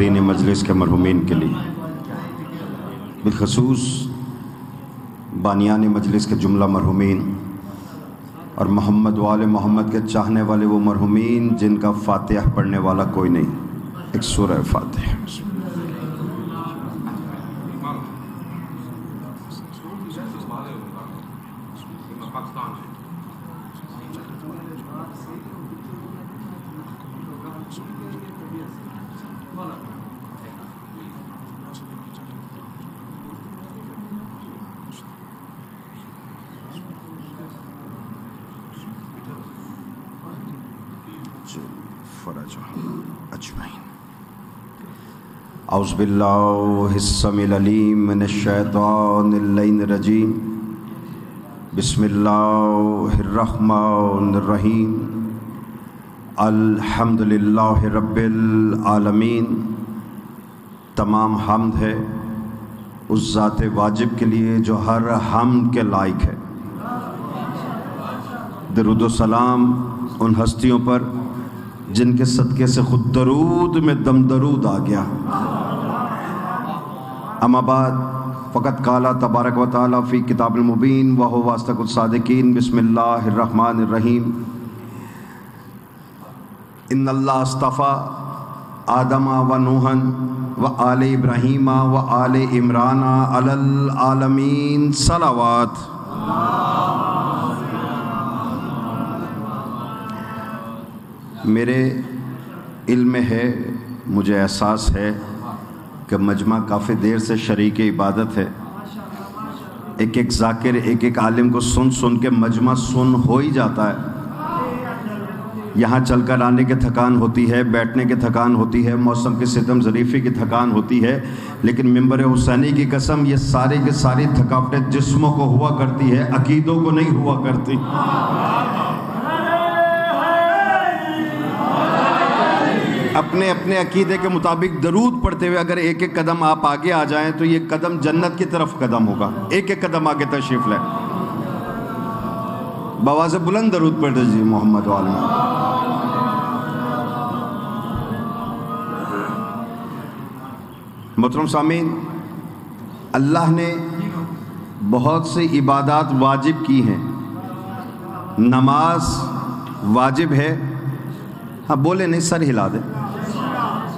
حاضرین مجلس کے مرحومین کے لیے، بالخصوص بانیان مجلس کے جملہ مرحومین اور محمد و آل محمد کے چاہنے والے وہ مرحومین جن کا فاتحہ پڑھنے والا کوئی نہیں، ایک سورہ فاتحہ۔ اعوذ باللہ السمیع العلیم من الشیطان اللعین الرجیم، بسم اللہ الرحمن الرحیم، الحمدللہ رب العالمین۔ تمام حمد ہے اس ذات واجب کے لیے جو ہر حمد کے لائق ہے۔ درود و سلام ان ہستیوں پر جن کے صدقے سے خود درود میں دم درود آ گیا۔ اما بعد فقط قال تبارک و تعالی فی کتاب المبین وہو اصدق الصادقین، بسم اللہ الرحمن الرحیم۔ ان اللہ اصطفیٰ آدم و نوحا و آل ابراہیم و آل عمران علی العالمین، صلوات۔ میرے علم میں ہے، مجھے احساس ہے کہ مجمع کافی دیر سے شریک عبادت ہے۔ ایک ایک ذاکر ایک ایک عالم کو سن سن کے مجمع سن ہو ہی جاتا ہے۔ یہاں چل کر آنے کی تھکان ہوتی ہے، بیٹھنے کی تھکان ہوتی ہے، موسم کی ستم ظریفی کی تھکان ہوتی ہے، لیکن منبر حسینی کی قسم یہ ساری کی ساری تھکاوٹیں جسموں کو ہوا کرتی ہے، عقیدوں کو نہیں ہوا کرتی۔ اپنے اپنے عقیدے کے مطابق درود پڑھتے ہوئے اگر ایک ایک قدم آپ آگے آ جائیں تو یہ قدم جنت کی طرف قدم ہوگا۔ ایک ایک قدم آگے تشریف لیں، بآواز بلند درود پڑھ دیجیے محمد و آل محمد۔ محترم سامعین، اللہ نے بہت سی عبادات واجب کی ہیں۔ نماز واجب ہے، ہاں بولے نہیں، سر ہلا دے۔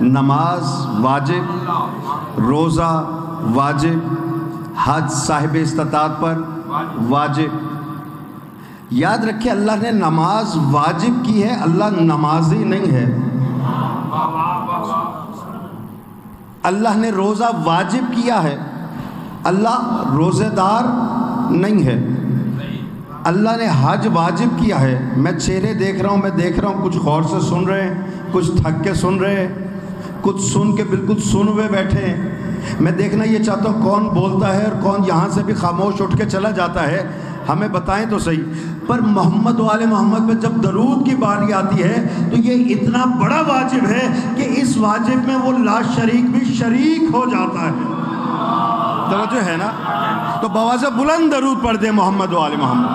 نماز واجب، روزہ واجب، حج صاحب استطاعت پر واجب۔ یاد رکھیں اللہ نے نماز واجب کی ہے، اللہ نمازی نہیں ہے۔ اللہ نے روزہ واجب کیا ہے، اللہ روزے دار نہیں ہے۔ اللہ نے حج واجب کیا ہے۔ میں چہرے دیکھ رہا ہوں کچھ غور سے سن رہے ہیں، کچھ تھک کے سن رہے ہیں، کچھ سن کے بالکل سن ہوئے بیٹھے ہیں۔ میں دیکھنا یہ چاہتا ہوں کون بولتا ہے اور کون یہاں سے بھی خاموش اٹھ کے چلا جاتا ہے، ہمیں بتائیں تو صحیح۔ پر محمد و آل محمد پہ جب درود کی باری آتی ہے تو یہ اتنا بڑا واجب ہے کہ اس واجب میں وہ لا شریک بھی شریک ہو جاتا ہے۔ توجہ ہے نا؟ تو بآواز بلند درود پڑھ دیں محمد و آل محمد۔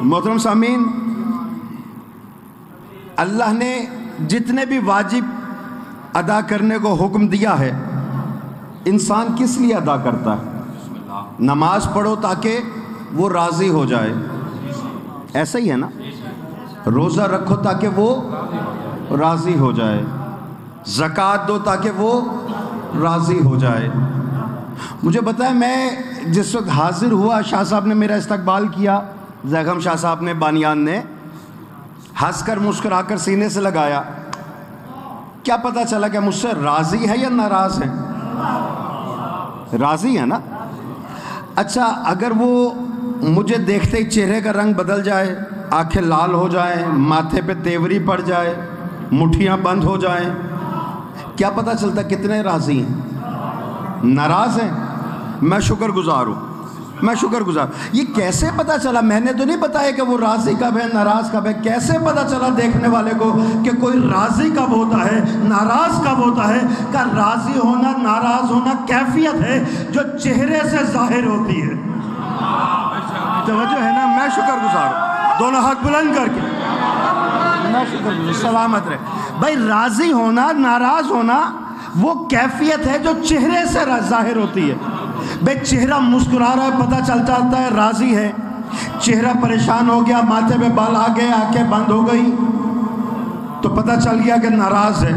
محترم سامعین، اللہ نے جتنے بھی واجب ادا کرنے کو حکم دیا ہے، انسان کس لیے ادا کرتا ہے؟ نماز پڑھو تاکہ وہ راضی ہو جائے، ایسا ہی ہے نا؟ روزہ رکھو تاکہ وہ راضی ہو جائے، زکوٰۃ دو تاکہ وہ راضی ہو جائے۔ مجھے بتائیں، میں جس وقت حاضر ہوا، شاہ صاحب نے میرا استقبال کیا، زیغم شاہ صاحب نے، بانیان نے ہنس کر مسکرا کر سینے سے لگایا۔ کیا پتا چلا کہ مجھ سے راضی ہے یا ناراض ہے؟ راضی ہے نا؟ اچھا، اگر وہ مجھے دیکھتے ہی چہرے کا رنگ بدل جائے، آنکھیں لال ہو جائیں، ماتھے پہ تیوری پڑ جائے، مٹھیاں بند ہو جائیں، کیا پتا چلتا کتنے راضی ہیں؟ ناراض ہیں؟ میں شکر گزار ہوں، میں شکر گزار۔ یہ کیسے پتا چلا؟ میں نے تو نہیں بتایا کہ وہ راضی کب ہے ناراض کب ہے۔ کیسے پتا چلا دیکھنے والے کو کہ کوئی راضی کب ہوتا ہے ناراض کب ہوتا ہے؟ کہ راضی ہونا ناراض ہونا کیفیت ہے جو چہرے سے ظاہر ہوتی ہے۔ توجہ ہے نا؟ میں شکر گزار ہوں، دونوں ہاتھ بلند کر کے میں شکر گزار، سلامت رہے بھائی۔ راضی ہونا، ناراض ہونا وہ کیفیت ہے جو چہرے سے ظاہر ہوتی ہے بھائی۔ چہرہ مسکرا رہا ہے پتہ چل جاتا ہے راضی ہے، چہرہ پریشان ہو گیا، ماتھے پہ بال آ گئے، آنکھیں بند ہو گئی تو پتہ چل گیا کہ ناراض ہے۔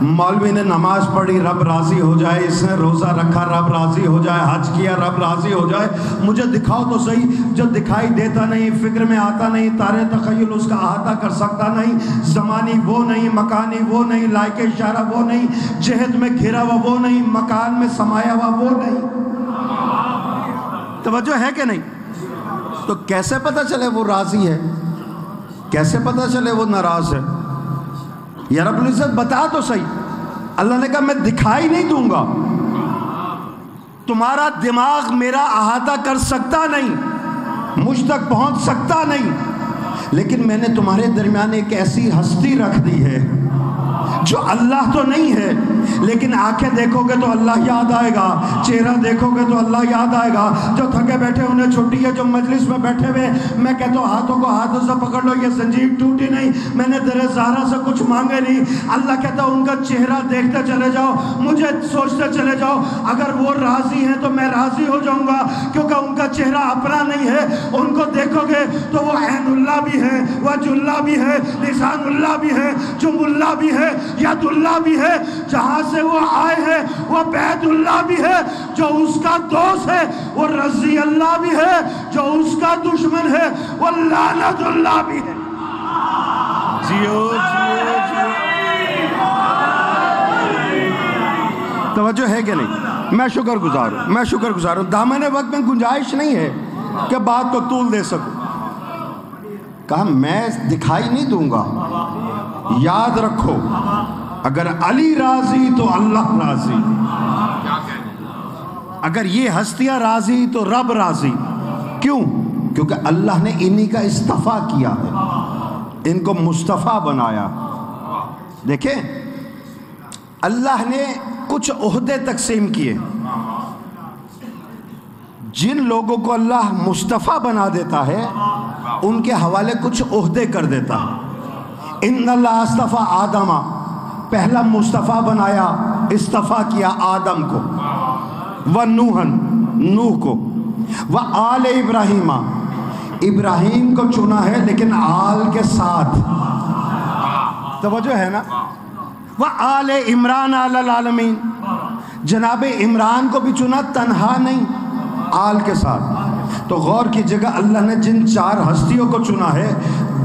مولوی نے نماز پڑھی رب راضی ہو جائے، اس نے روزہ رکھا رب راضی ہو جائے، حج کیا رب راضی ہو جائے، مجھے دکھاؤ تو صحیح۔ جو دکھائی دیتا نہیں، فکر میں آتا نہیں، تارے تخیل اس کا احاطہ کر سکتا نہیں، زمانی وہ نہیں، مکانی وہ نہیں، لائق اشارہ وہ نہیں، جہت میں گھرا ہوا وہ نہیں، مکان میں سمایا ہوا وہ نہیں۔ توجہ ہے کہ نہیں؟ تو کیسے پتہ چلے وہ راضی ہے، کیسے پتہ چلے وہ ناراض ہے؟ یا رب العزت بتا تو صحیح۔ اللہ نے کہا میں دکھائی نہیں دوں گا، تمہارا دماغ میرا احاطہ کر سکتا نہیں، مجھ تک پہنچ سکتا نہیں، لیکن میں نے تمہارے درمیان ایک ایسی ہستی رکھ دی ہے جو اللہ تو نہیں ہے، لیکن آنکھیں دیکھو گے تو اللہ یاد آئے گا، چہرہ دیکھو گے تو اللہ یاد آئے گا۔ جو تھکے بیٹھے انہیں چھٹی ہے، جو مجلس میں بیٹھے ہوئے میں کہتا ہوں ہاتھوں کو ہاتھوں سے پکڑ لو، یہ زنجیر ٹوٹی نہیں، میں نے در زہرا سے کچھ مانگے نہیں۔ اللہ کہتا ہے ان کا چہرہ دیکھتے چلے جاؤ، مجھے سوچتے چلے جاؤ، اگر وہ راضی ہیں تو میں راضی ہو جاؤں گا، کیونکہ ان کا چہرہ اپنا نہیں ہے۔ ان کو دیکھو گے تو وہ عین اللہ بھی ہے، وجہ اللہ بھی ہے، لسان اللہ بھی ہے، جم اللہ بھی ہے، ید اللہ بھی ہے، جہاں سے وہ آئے ہیں وہ بیت اللہ بھی ہے، جو اس کا دوست ہے وہ رضی اللہ بھی ہے، جو اس کا دشمن ہے وہ لعنت اللہ بھی ہے۔ جیو جیو جیو، توجہ ہے کہ نہیں؟ میں شکر گزار ہوں، میں شکر گزار ہوں۔ دامن وقت میں گنجائش نہیں ہے کہ بات کو طول دے سکوں۔ کہا میں دکھائی نہیں دوں گا، یاد رکھو اگر علی راضی تو اللہ راضی، اگر یہ ہستیاں راضی تو رب راضی۔ کیوں؟ کیونکہ اللہ نے انہی کا اصطفیٰ کیا ہے، ان کو مصطفیٰ بنایا۔ دیکھیں اللہ نے کچھ عہدے تقسیم کیے، جن لوگوں کو اللہ مصطفیٰ بنا دیتا ہے ان کے حوالے کچھ عہدے کر دیتا ہے۔ ان اللہ اصطفیٰ آدم، پہلا مصطفیٰ بنایا، اصطفیٰ کیا آدم کو، ونوحن، نوح کو، وآل ابراہیم، ابراہیم کو چنا ہے لیکن آل کے ساتھ، توجہ ہے نا، وآل عمران علی العالمین، جناب عمران کو بھی چنا، تنہا نہیں، آل کے ساتھ۔ تو غور کی جگہ اللہ نے جن چار ہستیوں کو چنا ہے،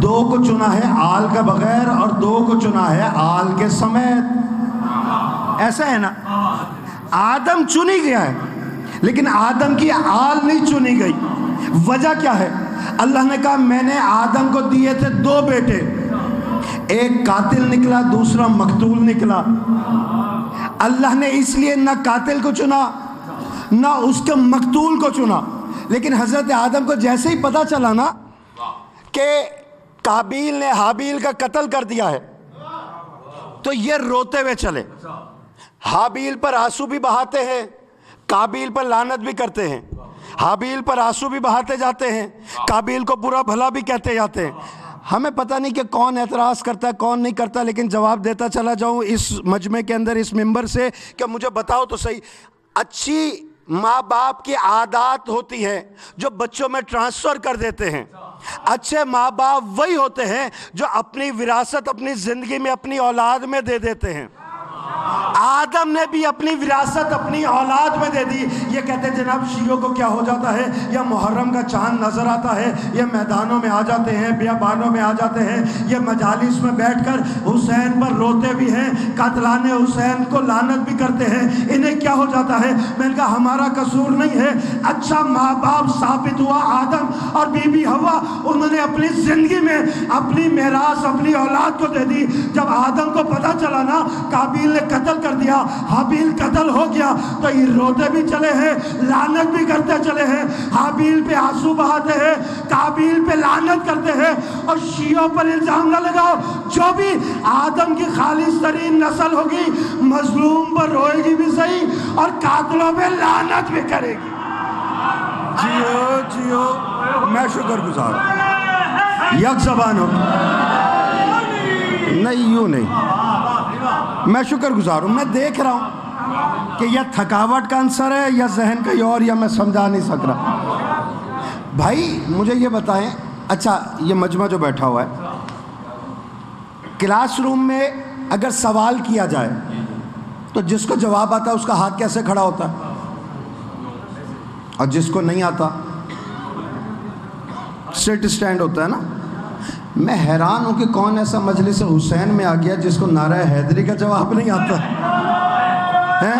دو کو چنا ہے آل کا بغیر اور دو کو چنا ہے آل کے سمیت۔ ایسا ہے نا، آدم چنی گیا ہے لیکن آدم کی آل نہیں چنی گئی۔ وجہ کیا ہے؟ اللہ نے کہا میں نے آدم کو دیے تھے دو بیٹے، ایک قاتل نکلا دوسرا مقتول نکلا۔ اللہ نے اس لیے نہ قاتل کو چنا نہ اس کے مقتول کو چنا، لیکن حضرت آدم کو جیسے ہی پتہ چلا نا کہ قابیل نے حابیل کا قتل کر دیا ہے تو یہ روتے ہوئے چلے، حابیل پر آنسو بھی بہاتے ہیں، قابیل پر لعنت بھی کرتے ہیں، حابیل پر آنسو بھی بہاتے جاتے ہیں، قابیل کو برا بھلا بھی کہتے جاتے ہیں۔ ہمیں پتہ نہیں کہ کون اعتراض کرتا ہے کون نہیں کرتا، لیکن جواب دیتا چلا جاؤں اس مجمع کے اندر، اس ممبر سے، کہ مجھے بتاؤ تو صحیح، اچھی ماں باپ کی عادات ہوتی ہیں جو بچوں میں ٹرانسفر کر دیتے ہیں۔ اچھے ماں باپ وہی ہوتے ہیں جو اپنی وراثت اپنی زندگی میں اپنی اولاد میں دے دیتے ہیں۔ آدم نے بھی اپنی وراثت اپنی اولاد میں دے دی۔ یہ کہتے ہیں جناب شیعوں کو کیا ہو جاتا ہے، یا محرم کا چاند نظر آتا ہے، یہ میدانوں میں آ جاتے ہیں، بیابانوں میں آ جاتے ہیں، یہ مجالس میں بیٹھ کر حسین پر روتے بھی ہیں، قاتلان حسین کو لعنت بھی کرتے ہیں، انہیں کیا ہو جاتا ہے؟ میں نے کہا ہمارا قصور نہیں ہے، اچھا ماں باپ ثابت ہوا آدم اور بی بی حوا، انہوں نے اپنی زندگی میں اپنی میراث اپنی اولاد کو دے دی۔ جب آدم کو پتہ چلا نا قابیل نے قتل کر دیا، حابیل قتل ہو گیا، تو یہ روتے بھی چلے ہیں، لعنت بھی کرتے چلے ہیں، حابیل پہ آنسو بہاتے ہیں، قابیل پہ لعنت کرتے ہیں۔ اور شیعوں پر الزام نہ لگاؤ، جو بھی آدم کی خالص ترین نسل ہوگی مظلوم پر روئے گی بھی صحیح اور قاتلوں پہ لعنت بھی کرے گی۔ جیو جیو، میں شکر گزار ہوں، یک زبان ہو۔ نہیں یوں نہیں، میں شکر گزار ہوں، میں دیکھ رہا ہوں کہ یا تھکاوٹ کا عنصر ہے یا ذہن کا اور، یا میں سمجھا نہیں سک رہا۔ بھائی مجھے یہ بتائیں، اچھا یہ مجمع جو بیٹھا ہوا ہے، کلاس روم میں اگر سوال کیا جائے تو جس کو جواب آتا ہے اس کا ہاتھ کیسے کھڑا ہوتا ہے، اور جس کو نہیں آتا سٹ اسٹینڈ ہوتا ہے نا؟ میں حیران ہوں کہ کون ایسا مجلس حسین میں آ گیا جس کو نعرہ حیدری کا جواب نہیں آتا ہے؟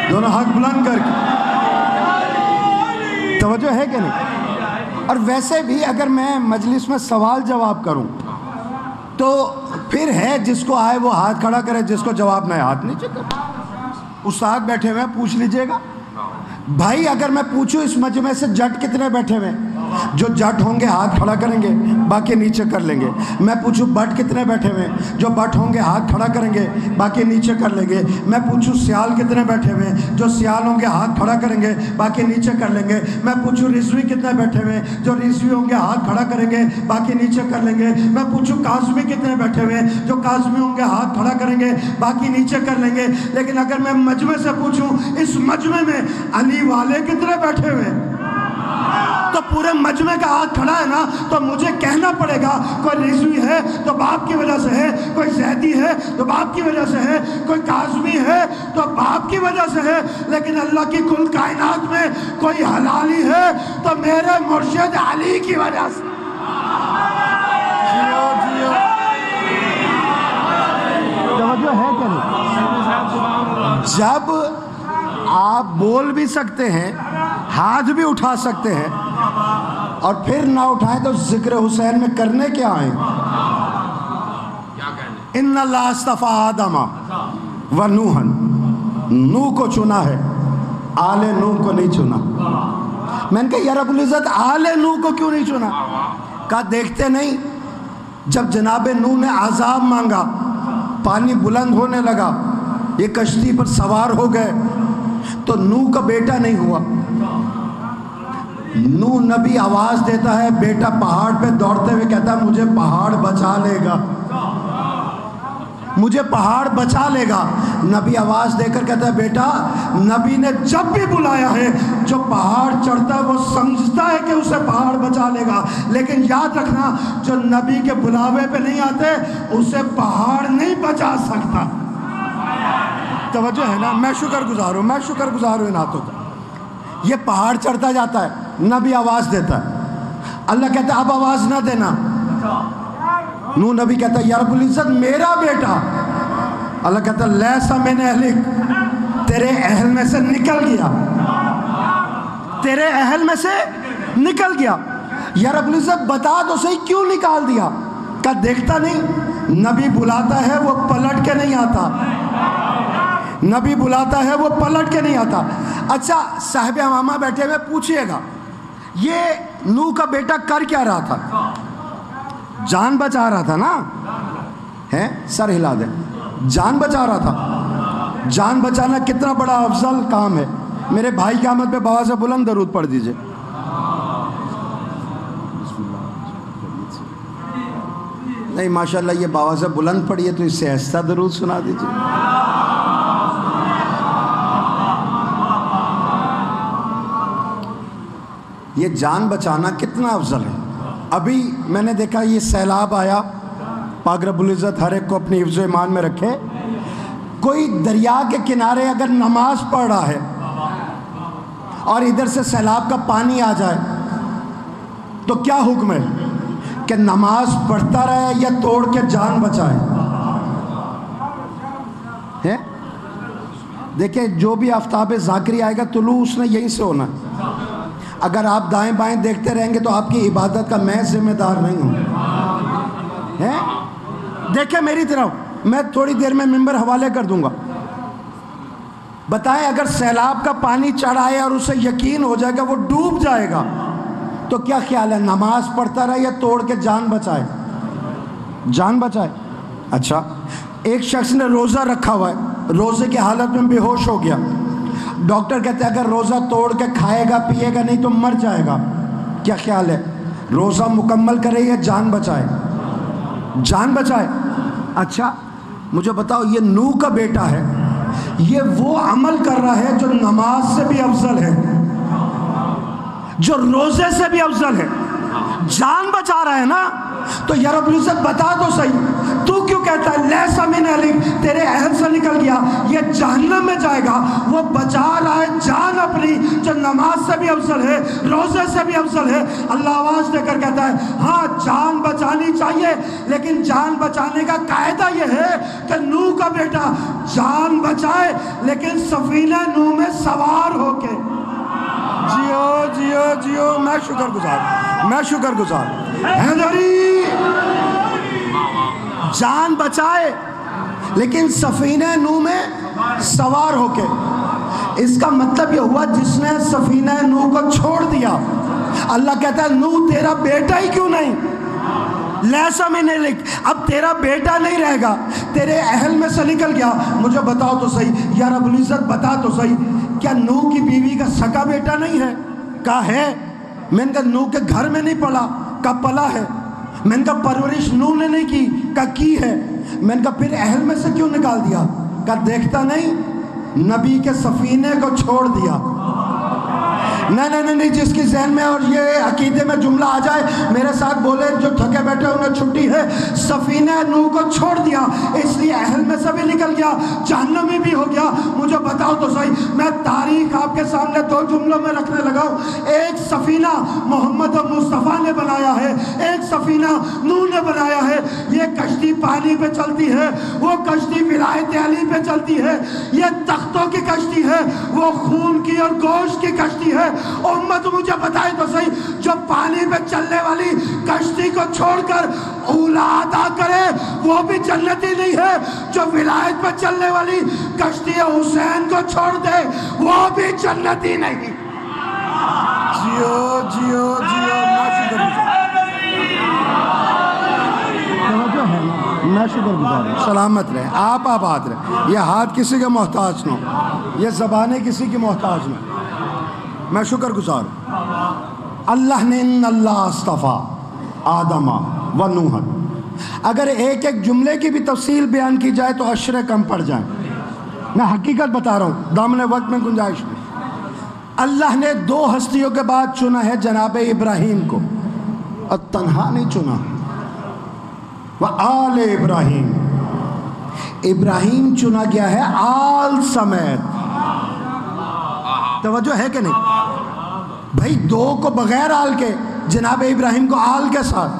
دونوں ہاتھ بلند کر کے، توجہ ہے کہ نہیں؟ اور ویسے بھی اگر میں مجلس میں سوال جواب کروں تو پھر ہے جس کو آئے وہ ہاتھ کھڑا کرے، جس کو جواب نہ آئے ہاتھ نیچے کرے۔ استاد بیٹھے ہوئے پوچھ لیجئے گا۔ بھائی اگر میں پوچھوں اس مجمع سے جٹ کتنے بیٹھے ہوئے، جو جٹ ہوں گے ہاتھ کھڑا کریں گے، باقی نیچے کر لیں گے۔ میں پوچھوں بٹ کتنے بیٹھے ہوئے، جو بٹ ہوں گے ہاتھ کھڑا کریں گے، باقی نیچے کر لیں گے۔ میں پوچھوں سیال کتنے بیٹھے ہوئے، جو سیال ہوں گے ہاتھ کھڑا کریں گے، باقی نیچے کر لیں گے۔ میں پوچھوں رضوی کتنے بیٹھے ہوئے، جو رضوی ہوں گے ہاتھ کھڑا کریں گے، باقی نیچے کر لیں گے۔ میں پوچھوں کاظمی کتنے بیٹھے ہوئے، جو کاظمی ہوں گے ہاتھ کھڑا کریں گے، باقی نیچے کر لیں گے۔ لیکن اگر میں مجمع سے پوچھوں اس مجمع میں علی والے کتنے بیٹھے ہوئے، تو پورے مجمع کا ہاتھ کھڑا ہے نا، تو مجھے کہنا پڑے گا کوئی رضوی ہے تو باپ کی وجہ سے ہے، کوئی زیدی ہے تو باپ کی وجہ سے ہے، کوئی کاظمی ہے تو باپ کی وجہ سے ہے۔ لیکن اللہ کی کل کائنات میں کوئی حلالی ہے تو میرے مرشد علی کی وجہ سے۔ توجہ ہے کہ نہیں؟ جب آپ بول بھی سکتے ہیں، ہاتھ بھی اٹھا سکتے ہیں، اور پھر نہ اٹھائیں تو ذکر حسین میں کرنے کیا آئیں؟ ان اللہ اصطفیٰ آدم و نوحن، نوح کو چنا ہے، آل نوح کو نہیں چنا۔ میں نے کہا یا رب العزت آل نوح کو کیوں نہیں چنا؟ کہا دیکھتے نہیں جب جناب نوح نے عذاب مانگا، پانی بلند ہونے لگا، یہ کشتی پر سوار ہو گئے، تو نوح کا بیٹا نہیں ہوا۔ نوح نبی آواز دیتا ہے، بیٹا پہاڑ پہ دوڑتے ہوئے کہتا ہے مجھے پہاڑ بچا لے گا، مجھے پہاڑ بچا لے گا۔ نبی آواز دے کر کہتا ہے بیٹا، نبی نے جب بھی بلایا ہے جو پہاڑ چڑھتا ہے وہ سمجھتا ہے کہ اسے پہاڑ بچا لے گا، لیکن یاد رکھنا جو نبی کے بلاوے پہ نہیں آتے اسے پہاڑ نہیں بچا سکتا۔ توجہ ہے نا؟ میں شکر گزار ہوں، میں شکر گزار ہوں ان ہاتھوں کا۔ یہ پہاڑ چڑھتا جاتا ہے، نبی آواز دیتا ہے، اللہ کہتا ہے اب آواز نہ دینا۔ نوح نبی کہتا ہے یا رب العزت میرا بیٹا، اللہ کہتا ہے لیسا من اہلک، تیرے اہل میں سے نکل گیا، تیرے اہل میں سے نکل گیا۔ یا رب العزت بتا تو صحیح کیوں نکال دیا؟ کہ دیکھتا نہیں نبی بلاتا ہے وہ پلٹ کے نہیں آتا، نبی بلاتا ہے وہ پلٹ کے نہیں آتا۔ اچھا صاحب امامہ بیٹھے ہوئے پوچھئے گا یہ نوح کا بیٹا کر کیا رہا تھا؟ جان بچا رہا تھا نا؟ ہے سر ہلا دے، جان بچا رہا تھا۔ جان بچانا کتنا بڑا افضل کام ہے۔ میرے بھائی کی آمد پہ بآواز بلند درود پڑھ دیجئے۔ نہیں ماشاءاللہ یہ بآواز بلند پڑھی ہے تو اس سے آہستہ درود سنا دیجئے۔ یہ جان بچانا کتنا افضل ہے۔ ابھی میں نے دیکھا یہ سیلاب آیا، پاک رب العزت ہر ایک کو اپنی حفظ و ایمان میں رکھے۔ کوئی دریا کے کنارے اگر نماز پڑھ رہا ہے اور ادھر سے سیلاب کا پانی آ جائے تو کیا حکم ہے کہ نماز پڑھتا رہے یا توڑ کے جان بچائے؟ ہے دیکھیں جو بھی آفتاب ذاکری آئے گا طلوع اس نے یہیں سے ہونا ہے۔ اگر آپ دائیں بائیں دیکھتے رہیں گے تو آپ کی عبادت کا میں ذمہ دار نہیں ہوں۔ ہے دیکھیں میری طرف، میں تھوڑی دیر میں ممبر حوالے کر دوں گا۔ بتائیں اگر سیلاب کا پانی چڑھ آئے اور اسے یقین ہو جائے گا وہ ڈوب جائے گا تو کیا خیال ہے، نماز پڑھتا رہے یا توڑ کے جان بچائے؟ جان بچائے۔ اچھا ایک شخص نے روزہ رکھا ہوا ہے، روزے کی حالت میں بے ہوش ہو گیا، ڈاکٹر کہتے ہیں اگر روزہ توڑ کے کھائے گا پیے گا نہیں تو مر جائے گا، کیا خیال ہے روزہ مکمل کرے یا جان بچائے؟ جان بچائے۔ اچھا مجھے بتاؤ، یہ نوح کا بیٹا ہے، یہ وہ عمل کر رہا ہے جو نماز سے بھی افضل ہے، جو روزے سے بھی افضل ہے، جان بچا رہا ہے نا؟ تو یا رب العزت بتا تو صحیح، تو کیوں کہتا ہے لیسا من اہلک، تیرے اہل سے نکل گیا، یہ جہنم میں جائے گا؟ وہ بچا رہا ہے جان اپنی جو نماز سے بھی افضل ہے، روزے سے بھی افضل ہے۔ اللہ آواز دے کر کہتا ہے ہاں جان بچانی چاہیے، لیکن جان بچانے کا قاعدہ یہ ہے کہ نوح کا بیٹا جان بچائے لیکن سفینہ نوح میں سوار ہو کے جیو جیو جیو۔ میں شکر گزار حیدری جان بچائے لیکن سفینہ نوح میں سوار ہو کے۔ اس کا مطلب یہ ہوا جس نے سفینہ نوح کو چھوڑ دیا، اللہ کہتا ہے نوح تیرا بیٹا ہی کیوں نہیں؟ لیسا من اہلک، اب تیرا بیٹا نہیں رہے گا، تیرے اہل میں سے نکل گیا۔ مجھے بتاؤ تو صحیح یا رب العزت بتا تو صحیح، کیا نوح کی بیوی کا سکا بیٹا نہیں ہے؟ کہا ہے۔ میں نے کہا نوح کے گھر میں نہیں پڑا، کہا پلا ہے۔ میں نے کہا پرورش نوح نے نہیں کی، کہا کی ہے۔ میں نے کہا پھر اہل میں سے کیوں نکال دیا؟ کہا دیکھتا نہیں نبی کے سفینے کو چھوڑ دیا۔ نہیں، جس کی ذہن میں اور یہ عقیدے میں جملہ آ جائے میرے ساتھ بولے، جو تھکے بیٹھے انہیں چھٹی ہے۔ سفینہ نوح کو چھوڑ دیا اس لیے اہل میں سے بھی نکل گیا، جہنمی بھی ہو گیا۔ مجھے بتاؤ تو صحیح، میں تاریخ آپ کے سامنے دو جملوں میں رکھنے لگا ہوں۔ ایک سفینہ محمد مصطفیٰ نے بنایا ہے، ایک سفینہ نوح نے بنایا ہے۔ یہ کشتی پانی پہ چلتی ہے، وہ کشتی ولایت علی پہ چلتی ہے۔ یہ تختوں کی کشتی ہے، وہ خون کی اور گوشت کی کشتی ہے۔ امت مجھے بتائے تو صحیح، جو پانی پہ چلنے والی کشتی کو چھوڑ کر اولا ادا کرے وہ بھی جنتی نہیں ہے، جو ولایت پہ چلنے والی کشتی حسین کو چھوڑ دے وہ بھی جنتی نہیں۔ جیو جیو جیو۔ میں شکر گزار ہوں، سلامت رہے، آپ آباد رہے، یہ ہاتھ کسی کے محتاج نہ ہو، یہ زبانیں کسی کی محتاج نہ ہو۔ میں شکر گزار ہوں اللہ نے ان اللہ اصطفیٰ آدم و نوح۔ اگر ایک ایک جملے کی بھی تفصیل بیان کی جائے تو اشرے کم پڑ جائیں۔ میں حقیقت بتا رہا ہوں، دامن وقت میں گنجائش نہیں۔ اللہ نے دو ہستیوں کے بعد چنا ہے جناب ابراہیم کو، اور تنہا نہیں چنا، وآل ابراہیم، ابراہیم چنا گیا ہے آل سمیت۔ توجہ ہے کہ نہیں بھائی؟ دو کو بغیر آل کے، جناب ابراہیم کو آل کے ساتھ۔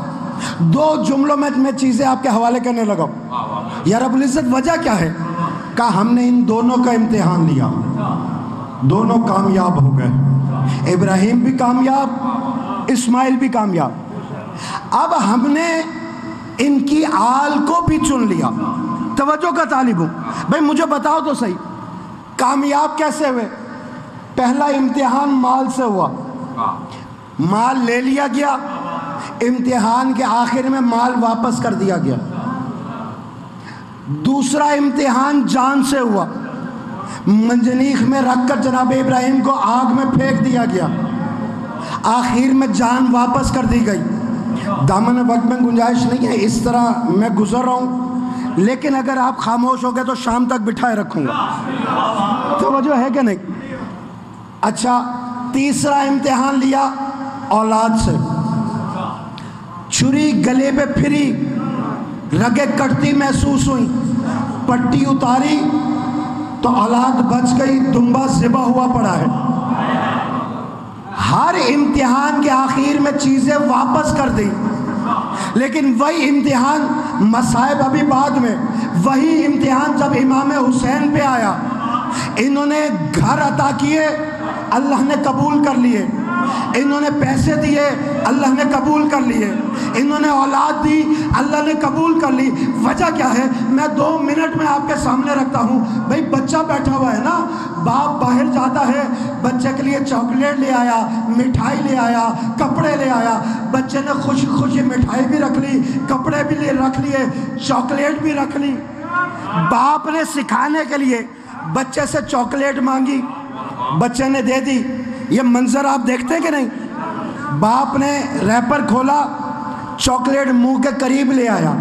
دو جملوں میں میں چیزیں آپ کے حوالے کرنے لگا ہوں۔ یا رب العزت وجہ کیا ہے؟ کہا ہم نے ان دونوں کا امتحان لیا، دونوں کامیاب ہو گئے، ابراہیم بھی کامیاب، اسماعیل بھی کامیاب۔ اب ہم نے ان کی آل کو بھی چن لیا۔ توجہ کا طالب ہوں بھائی، مجھے بتاؤ تو صحیح کامیاب کیسے ہوئے؟ پہلا امتحان مال سے ہوا، مال لے لیا گیا، امتحان کے آخر میں مال واپس کر دیا گیا۔ دوسرا امتحان جان سے ہوا، منجنیخ میں رکھ کر جناب ابراہیم کو آگ میں پھینک دیا گیا، آخر میں جان واپس کر دی گئی۔ دامن وقت میں گنجائش نہیں ہے، اس طرح میں گزر رہا ہوں، لیکن اگر آپ خاموش ہو گئے تو شام تک بٹھائے رکھوں گا۔ توجہ ہے کہ نہیں؟ اچھا، تیسرا امتحان لیا اولاد سے، چھری گلے پہ پھری، رگیں کٹتی محسوس ہوئی، پٹی اتاری تو اولاد بچ گئی، دمبا ذبح ہوا پڑا ہے۔ ہر امتحان کے آخر میں چیزیں واپس کر دی، لیکن وہی امتحان مصائب ابھی بعد میں، وہی امتحان جب امام حسین پہ آیا، انہوں نے گھر عطا کیے، اللہ نے قبول کر لیے، انہوں نے پیسے دیے، اللہ نے قبول کر لیے، انہوں نے اولاد دی، اللہ نے قبول کر لی۔ وجہ کیا ہے؟ میں 2 منٹ میں آپ کے سامنے رکھتا ہوں۔ بھئی بچہ بیٹھا ہوا ہے نا، باپ باہر جاتا ہے، بچے کے لیے چاکلیٹ لے آیا، مٹھائی لے آیا، کپڑے لے آیا، بچے نے خوشی خوشی مٹھائی بھی رکھ لی، کپڑے بھی رکھ لیے، چاکلیٹ بھی رکھ لی۔ باپ نے سکھانے کے لیے بچے سے چاکلیٹ مانگی، بچے نے دے دی۔ یہ منظر آپ دیکھتے ہیں کہ نہیں؟ باپ نے ریپر کھولا، چاکلیٹ منہ کے قریب لے آیا،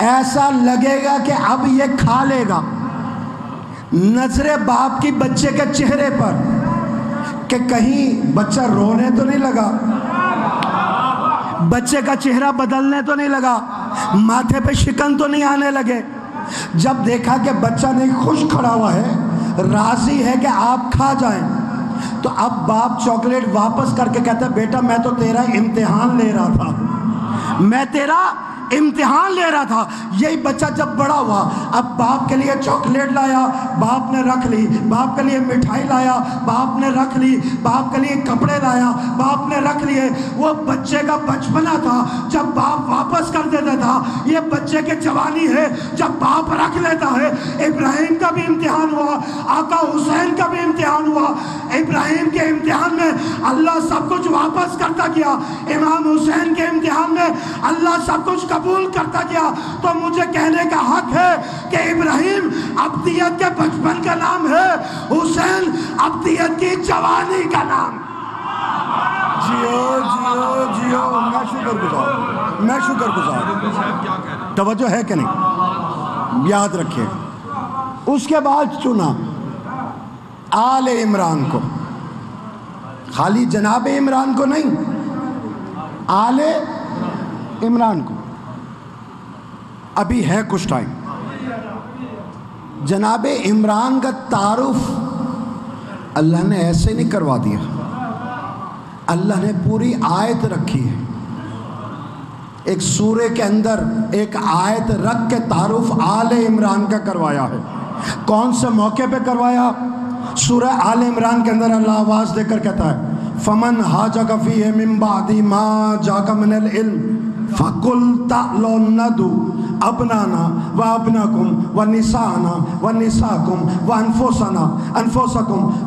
ایسا لگے گا کہ اب یہ کھا لے گا. نظر باپ کی بچے کے چہرے پر کہ کہیں بچہ رونے تو نہیں لگا, بچے کا چہرہ بدلنے تو نہیں لگا, ماتھے پہ شکن تو نہیں آنے لگے. جب دیکھا کہ بچہ نہیں خوش کھڑا ہوا ہے, راضی ہے کہ آپ کھا جائیں, تو اب باپ چاکلیٹ واپس کر کے کہتا ہے بیٹا میں تو تیرا امتحان لے رہا تھا, میں تیرا امتحان لے رہا تھا. یہی بچہ جب بڑا ہوا, اب باپ کے لیے چاکلیٹ لایا, باپ نے رکھ لی, باپ کے لیے مٹھائی لایا, باپ نے رکھ لی, باپ کے لیے کپڑے لایا, باپ نے رکھ لیے. وہ بچے کا بچپنا تھا جب باپ واپس کر دیتا تھا, یہ بچے کی جوانی ہے جب باپ رکھ لیتا ہے. ابراہیم کا بھی امتحان ہوا, آقا حسین کا بھی امتحان ہوا. ابراہیم کے امتحان میں اللہ سب کچھ واپس کرتا گیا, امام حسین کے امتحان میں اللہ سب کچھ قبول کرتا گیا. تو مجھے کہنے کا حق ہے کہ ابراہیم ابدیت کے بچپن کا نام ہے, حسین ابدیت کی جوانی کا نام. جیو جیو جیو, میں شکر گزار, میں شکر گزار. توجہ ہے کہ نہیں؟ یاد رکھیں. اس کے بعد چنا آل عمران کو, خالی جناب عمران کو نہیں, آل عمران کو. ابھی ہے کچھ ٹائم. جناب عمران کا تعارف اللہ نے ایسے نہیں کروا دیا, اللہ نے پوری آیت رکھی ہے. ایک سورے کے اندر ایک آیت رکھ کے تعارف آل عمران کا کروایا ہے. کون سے موقع پہ کروایا؟ سورہ آل عمران کے اندر اللہ آواز دے کر کہتا ہے فَمَنْ حَاجَكَ فِيهِ مِن بَعْدِ مَا جَاءَكَ مِنَ الْعِلْمِ فَقُلْ تَعْالَوْا نَدْعُوا أَبْنَانَا وَأَبْنَاءَكُمْ وَنِسَاءَنَا وَنِسَاءَكُمْ وَأَنفُسَنَا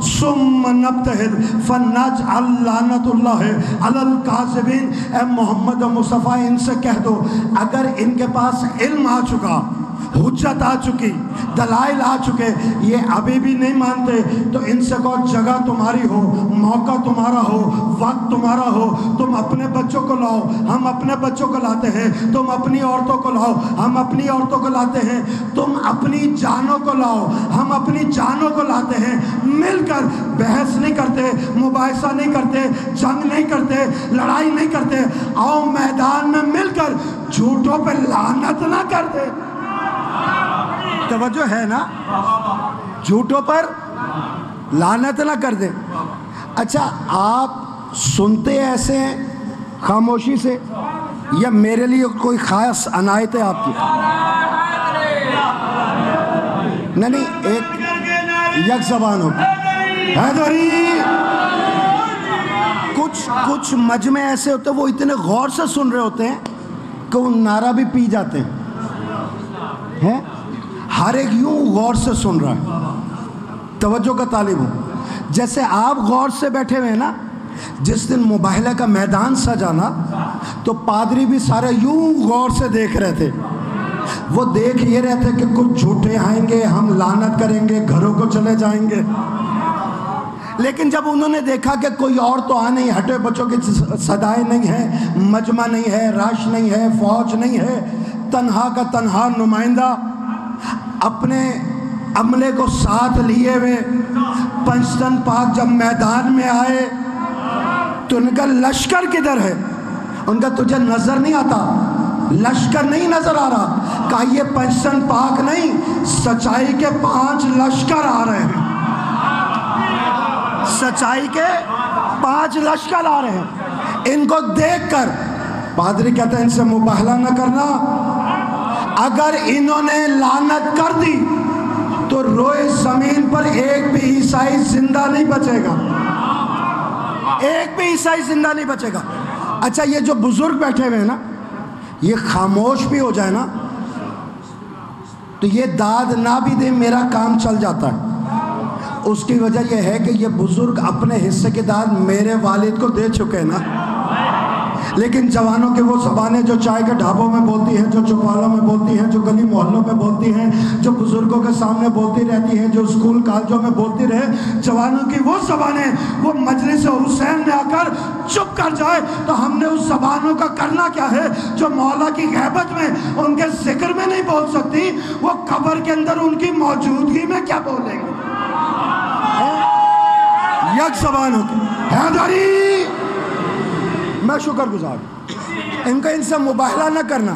ثُمَّ نَبْتَهِلْ فَنَجْعَلْ لَعْنَةَ اللَّهِ عَلَى الْكَاذِبِينَ. اے محمد و مصطفیٰ ان سے کہہ دو اگر ان کے پاس علم آ چکا, حجت آ چکی, دلائل آ چکے, یہ ابھی بھی نہیں مانتے, تو ان سے کہو جگہ تمہاری ہو, موقع تمہارا ہو, وقت تمہارا ہو, تم اپنے بچوں کو لاؤ, ہم اپنے بچوں کو لاتے ہیں, تم اپنی عورتوں کو لاؤ, ہم اپنی عورتوں کو لاتے ہیں, تم اپنی جانوں کو لاؤ, ہم اپنی جانوں کو لاتے ہیں. مل کر بحث نہیں کرتے, مباحثہ نہیں کرتے, جنگ نہیں کرتے, لڑائی نہیں کرتے, آؤ میدان میں مل کر جھوٹوں پہ لعنت نہ کرتے. توجہ ہے نا؟ جھوٹوں پر لعنت نہ کر دیں. اچھا آپ سنتے ایسے ہیں خاموشی سے یا میرے لیے کوئی خاص عنایت ہے آپ کی؟ نہیں, ایک یک زبان ہو. حیدری کچھ مجمع ایسے ہوتے ہیں وہ اتنے غور سے سن رہے ہوتے ہیں کہ وہ نعرہ بھی پی جاتے ہیں. ہر ایک یوں غور سے سن رہا ہے. توجہ کا طالب ہوں. جیسے آپ غور سے بیٹھے ہوئے ہیں نا, جس دن مباہلہ کا میدان سجانا تو پادری بھی سارے یوں غور سے دیکھ رہے تھے. وہ دیکھ یہ رہے تھے کہ کچھ جھوٹے آئیں گے, ہم لعنت کریں گے, گھروں کو چلے جائیں گے. لیکن جب انہوں نے دیکھا کہ کوئی اور تو آ نہیں, ہٹے بچوں کی صدائیں نہیں ہیں, مجمع نہیں ہے, رش نہیں ہے, فوج نہیں ہے, تنہا کا تنہا نمائندہ اپنے عملے کو ساتھ لیے ہوئے پنجتن پاک جب میدان میں آئے تو ان کا لشکر کدھر ہے؟ ان کا تجھے نظر نہیں آتا؟ لشکر نہیں نظر آ رہا؟ کہا یہ پنجتن پاک نہیں, سچائی کے 5 لشکر آ رہے ہیں. سچائی کے 5 لشکر آ رہے ہیں. ان کو دیکھ کر پادری کہتے ہیں ان سے مباہلہ نہ کرنا, اگر انہوں نے لعنت کر دی تو روئے زمین پر ایک بھی عیسائی زندہ نہیں بچے گا, ایک بھی عیسائی زندہ نہیں بچے گا. اچھا یہ جو بزرگ بیٹھے ہوئے ہیں نا, یہ خاموش بھی ہو جائے نا تو یہ داد نہ بھی دے میرا کام چل جاتا ہے. اس کی وجہ یہ ہے کہ یہ بزرگ اپنے حصے کی داد میرے والد کو دے چکے نا. لیکن جوانوں کے وہ زبانیں جو چائے کے ڈھابوں میں بولتی ہیں، جو چوپالوں میں بولتی ہیں، جو گلی محلوں میں بولتی ہیں، جو بزرگوں کے سامنے بولتی رہتی ہیں، جو اسکول کالجوں میں بولتی رہے، جوانوں کی وہ زبانیں وہ مجلس حسین میں آ کر چپ کر جائے تو ہم نے اس زبانوں کا کرنا کیا ہے جو مولا کی غیبت میں ان کے ذکر میں نہیں بول سکتی، وہ قبر کے اندر ان کی موجودگی میں کیا بولیں گے؟ یک زبان ہوتی حیدری، میں شکر گزار ان کا ان سے مباہلہ نہ کرنا۔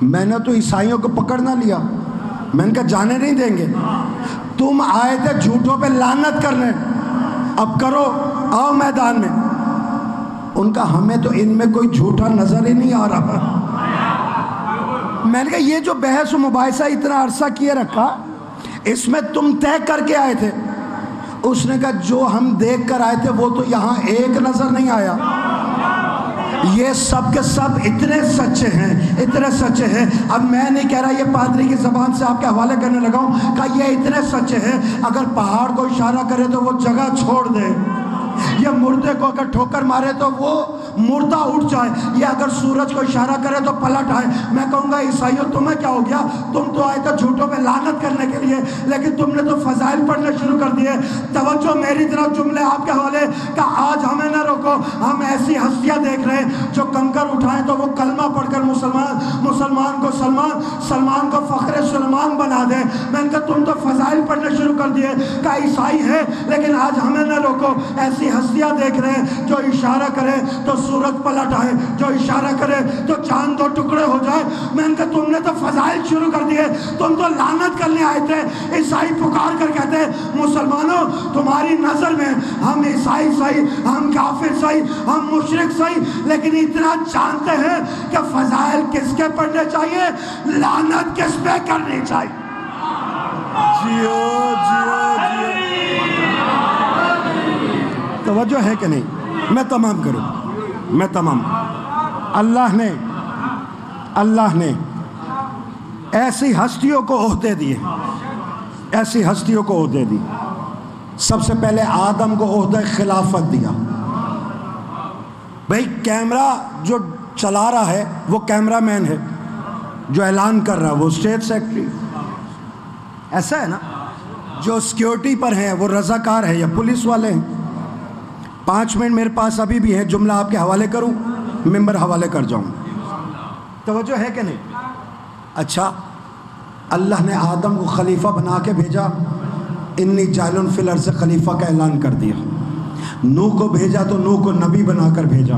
میں نے تو عیسائیوں کو پکڑ نہ لیا، میں ان کا جانے نہیں دیں گے، تم آئے تھے جھوٹوں پہ لعنت کرنے، اب کرو، آؤ میدان میں۔ ان کا ہمیں تو ان میں کوئی جھوٹا نظر ہی نہیں آ رہا۔ میں نے کہا یہ جو بحث و مباحثہ اتنا عرصہ کیے رکھا، اس میں تم طے کر کے آئے تھے؟ اس نے کہا جو ہم دیکھ کر آئے تھے وہ تو یہاں ایک نظر نہیں آیا، یہ سب کے سب اتنے سچے ہیں، اتنے سچے ہیں۔ اب میں نہیں کہہ رہا یہ پادری کی زبان سے آپ کے حوالے کرنے لگا ہوں کہ یہ اتنے سچے ہیں، اگر پہاڑ کو اشارہ کرے تو وہ جگہ چھوڑ دے، یہ مردے کو اگر ٹھوکر مارے تو وہ مردہ اٹھ جائے، یہ اگر سورج کو اشارہ کرے تو پلٹ آئے۔ میں کہوں گا عیسائیوں تمہیں کیا ہو گیا؟ تم تو آئے تھے جھوٹوں پہ لعنت کرنے کے لیے، لیکن تم نے تو فضائل پڑھنے شروع کر دیے۔ توجہ میری طرف، جملے آپ کے حوالے کہ آج ہمیں نہ روکو، ہم ایسی ہستیاں دیکھ رہے ہیں جو کنکر اٹھائیں تو وہ کلمہ پڑھ کر مسلمان کو سلمان کو فخر سلمان بنا دیں۔ میں نے کہا تم تو فضائل پڑھنے شروع کر دیے کہ عیسائی ہے، لیکن آج ہمیں نہ روکو، ایسی ہستیاں دیکھ رہے ہیں جو اشارہ کرے تو سورج پلٹ آئے، جو اشارہ کرے تو چاند دو ٹکڑے ہو جائے۔ میں نے کہا تم نے تو فضائل شروع کر دیے، تم تو لعنت کرنے آئے تھے۔ عیسائی پکار کر کہتے ہیں مسلمانوں تمہاری نظر میں ہم عیسائی صحیح، ہم کافر صحیح، ہم مشرک صحیح، لیکن اتنا جانتے ہیں کہ فضائل کس کے پڑھنے چاہیے، لعنت کس پہ کرنی چاہیے۔ جیو جیو جیو، توجہ ہے کہ نہیں؟ میں تمام کروں، میں تمام۔ اللہ نے ایسی ہستیوں کو عہدے دیے، ایسی ہستیوں کو عہدے دی۔ سب سے پہلے آدم کو عہدہ خلافت دیا۔ بھئی کیمرہ جو چلا رہا ہے وہ کیمرہ مین ہے، جو اعلان کر رہا ہے وہ اسٹیٹ سیکرٹری، ایسا ہے نا؟ جو سیکیورٹی پر ہیں وہ رضاکار ہے یا پولیس والے ہیں۔ 5 منٹ میرے پاس ابھی بھی ہے، جملہ آپ کے حوالے کروں، ممبر حوالے کر جاؤں، توجہ ہے کہ نہیں؟ اچھا، اللہ نے آدم کو خلیفہ بنا کے بھیجا، انی جاعل فی الارض خلیفہ کا اعلان کر دیا۔ نوح کو بھیجا تو نوح کو نبی بنا کر بھیجا۔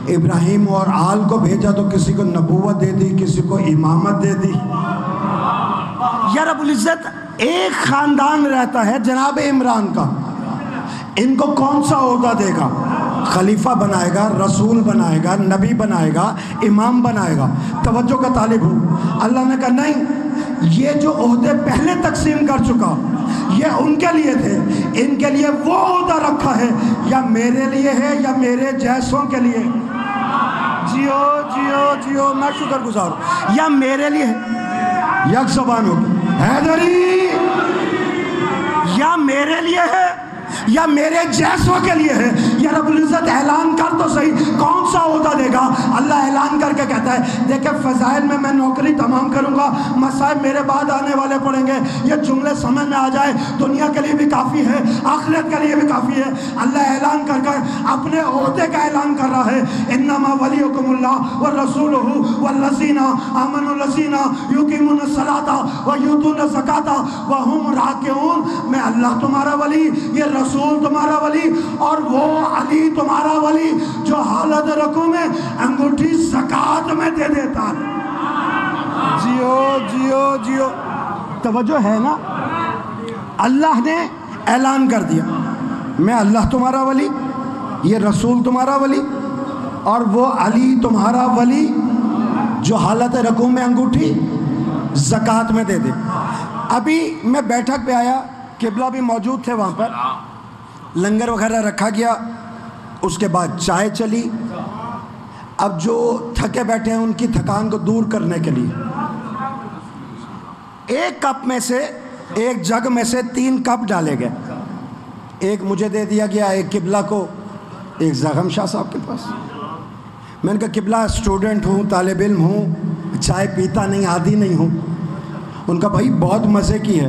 ابراہیم اور آل کو بھیجا تو کسی کو نبوت دے دی، کسی کو امامت دے دی۔ یا رب العزت ایک خاندان رہتا ہے جناب عمران کا، ان کو کون سا عہدہ دے گا؟ خلیفہ بنائے گا، رسول بنائے گا، نبی بنائے گا، امام بنائے گا۔ توجہ کا طالب ہوں، اللہ نے کہا نہیں، یہ جو عہدے پہلے تقسیم کر چکا یہ ان کے لیے تھے، ان کے لیے وہ عہدہ رکھا ہے، یا میرے لیے ہے یا میرے جیسوں کے لیے۔ جیو جیو جیو، میں شکر گزار ہوں، یا میرے لیے ہے، یک زبان ہوگی حیدری، یا میرے لیے ہے یا میرے جیسوں کے لیے ہے۔ یا رب العزت اعلان کر تو صحیح، کون سا عہدہ دے گا؟ اللہ اعلان کر کے کہتا ہے دیکھیں فضائل میں نوکری تمام کروں گا، مسائب میرے بعد آنے والے پڑھیں گے، یہ جملے سمجھ میں آ جائے، دنیا کے لیے بھی کافی ہے، آخرت کے لیے بھی کافی ہے۔ اللہ اعلان کر کر اپنے عہدے کا اعلان کر رہا ہے، انما ولیکم اللہ ورسولہ والذین آمنوا الذین یقیمون الصلاۃ ویؤتون الزکاۃ وہم راکعون۔ میں اللہ تمہارا ولی، یہ رسول تمہارا ولی، اور وہ علی تمہارا ولی جو حالت رکوع میں انگوٹھی زکوٰۃ میں دے دیتا ہے۔ جیو جیو جیو، توجہ ہے نا؟ اللہ نے اعلان کر دیا میں اللہ تمہارا ولی، یہ رسول تمہارا ولی، اور وہ علی تمہارا ولی جو حالت رکوع میں انگوٹھی زکوٰۃ میں دے دے۔ ابھی میں بیٹھک پہ آیا، قبلہ بھی موجود تھے وہاں پر، لنگر وغیرہ رکھا گیا، اس کے بعد چائے چلی۔ اب جو تھکے بیٹھے ہیں ان کی تھکان کو دور کرنے کے لیے ایک کپ میں سے، ایک جگ میں سے 3 کپ ڈالے گئے، ایک مجھے دے دیا گیا، ایک قبلہ کو، ایک زغم شاہ صاحب کے پاس. میں نے کہا قبلہ اسٹوڈنٹ ہوں، طالب علم ہوں، چائے پیتا نہیں، عادی نہیں ہوں. ان کا بھائی بہت مزے کی ہے،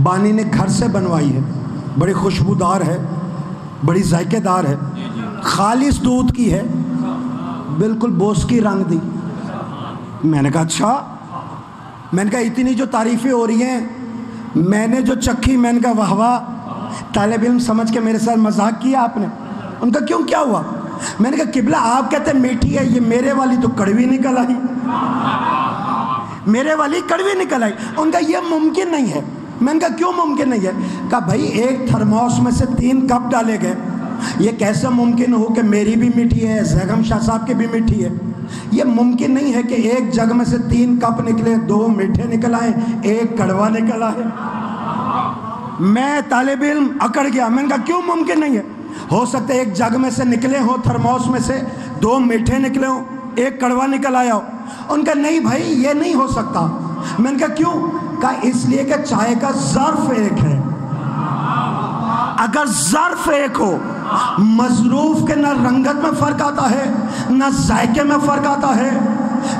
بانی نے گھر سے بنوائی ہے، بڑی خوشبودار ہے، بڑی ذائقے دار ہے، خالص دودھ کی ہے، بالکل بوس کی رنگ دی. میں نے کہا اچھا. میں نے کہا اتنی جو تعریفیں ہو رہی ہیں، میں نے جو چکھی، میں نے کہا واہ واہ، طالب علم سمجھ کے میرے ساتھ مذاق کیا آپ نے. ان کا کیوں، کیا ہوا؟ میں نے کہا قبلہ آپ کہتے ہیں میٹھی ہے، یہ میرے والی تو کڑوی نکل آئی، میرے والی کڑوی نکل آئی. ان کا یہ ممکن نہیں ہے. میں نے کہا کیوں ممکن نہیں ہے؟ کہا بھائی ایک تھرموس میں سے 3 کپ ڈالے گئے، یہ کیسے ممکن ہو کہ میری بھی میٹھی ہے، زیغم شاہ صاحب کی بھی میٹھی ہے؟ یہ ممکن نہیں ہے کہ ایک جگ میں سے 3 کپ نکلے، 2 میٹھے نکل آئے، 1 کڑوا نکل آئے. میں طالب علم اکڑ گیا. میں نے کہا کیوں ممکن نہیں ہے؟ ہو سکتا ہے ایک جگ میں سے نکلے ہو، تھرموس میں سے 2 میٹھے نکلے ہوں، 1 کڑوا نکل آیا ہو. ان کا نہیں بھائی یہ نہیں ہو سکتا. میں نے کہا کیوں؟ کہا اس لیے کہ چائے کا ظرف ایک ہے. اگر ظرف ایک ہو، مظروف کے نہ رنگت میں فرق آتا ہے، نہ ذائقے میں فرق آتا ہے،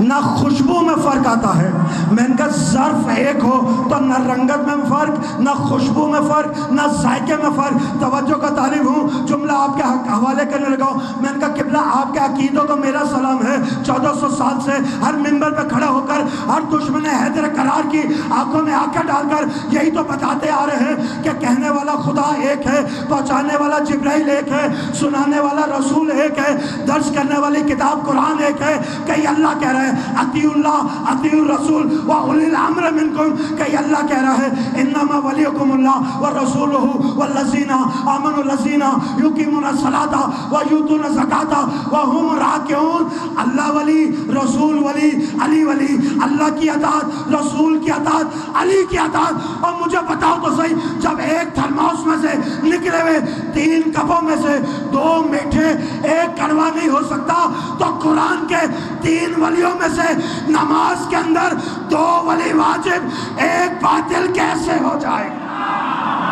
نہ خوشبو میں فرق آتا ہے. میں نے کہا ظرف ایک ہو تو نہ رنگت میں فرق، نہ خوشبو میں فرق، نہ ذائقے میں فرق. توجہ کا طالب ہوں، جملہ آپ کے حوالے کرنے لگا ہوں. میں نے کہا قبلہ آپ کے عقیدوں کو میرا سلام ہے. 1400 سال سے ہر منبر پہ کھڑا ہو کر ہر دشمن حیدر قرار کی آنکھوں میں آنکھیں ڈال کر یہی تو بتاتے آ رہے ہیں کہ کہنے والا خدا ایک ہے، پہنچانے والا جبرائیل ایک ہے، سنانے والا رسول ایک ہے، درس کرنے والی کتاب قرآن ایک ہے. کہ اللہ کہہ رہا ہے اطیعوا اللہ اطیعوا الرسول واولی الامر منکم. کہ اللہ کہہ رہا ہے انما ولیکم اللہ ورسولہ والذین آمنوا الذین یقیمون الصلاۃ ویؤتون الزکاۃ وهم راکعون. اللہ ولی، رسول ولی، علی ولی. اللہ کی اطاعت، رسول کی اطاعت، علی کی اطاعت. اور مجھے بتاؤ تو صحیح، جب ایک تھرموس میں سے نکلے ہوئے 3 کپوں میں سے 2 میٹھے 1 کڑوا نہیں ہو سکتا، تو قرآن کے 3 ولیوں میں سے نماز کے اندر 2 ولی واجب، 1 باطل کیسے ہو جائے گا؟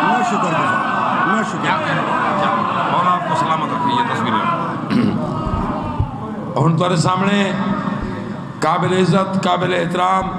میں شکر گزار، میں شکر. مولا آپ کو سلامت رکھے. یہ تصویریں ہن تمہارے سامنے قابل عزت، قابل احترام